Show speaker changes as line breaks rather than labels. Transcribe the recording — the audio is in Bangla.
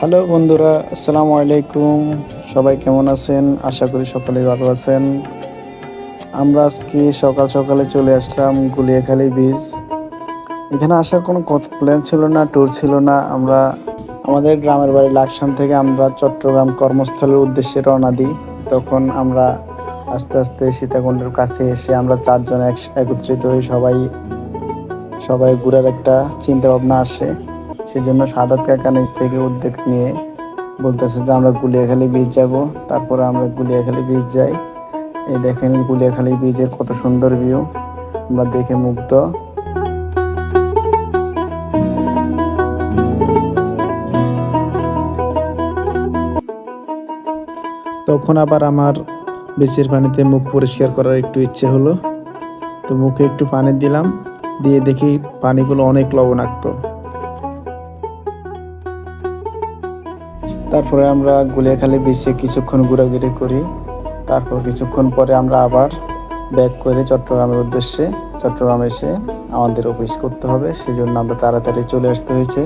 হ্যালো বন্ধুরা, আসসালামু আলাইকুম। সবাই কেমন আছেন? আশা করি সকলেই ভালো আছেন। আমরা আজকে সকাল সকালে চলে আসলাম গুলিয়াখালী বীচ। এখানে আসার কোনো প্ল্যান ছিল না, ট্যুর ছিল না। আমরা আমাদের গ্রামের বাড়ি লাকসাম থেকে আমরা চট্টগ্রাম কর্মস্থলের উদ্দেশ্যে রওনা দিই। তখন আমরা আস্তে আস্তে সীতাকুণ্ডের কাছে এসে আমরা ৪ জন একত্রিত হই। সবাই ঘুরার একটা চিন্তাভাবনা আসে। সেজন্য সাদাত কাকা নিজ থেকে উদ্যোগ নিয়ে বলতেছে যে আমরা গুলিয়াখালী বীচ যাব। তারপরে আমরা গুলিয়াখালী বীচ যাই। এই দেখেন গুলিয়াখালী বীচের কত সুন্দর ভিউ, আমরা দেখে মুগ্ধ। তখন আবার আমার বীচের পানিতে মুখ পরিষ্কার করার একটু ইচ্ছে হলো, তো মুখে একটু পানি দিলাম, দিয়ে দেখি পানিগুলো অনেক লবণাক্ত। তারপরে আমরা গুলিয়াখালী বিচে কিছুক্ষণ ঘোরাঘুরি করি। তারপর কিছুক্ষণ পরে আমরা আবার ব্যাক করে চট্টগ্রামের উদ্দেশ্যে চট্টগ্রাম এসে আমাদের অফিস করতে হবে, সেজন্য আমরা তাড়াতাড়ি চলে আসতে হয়েছে।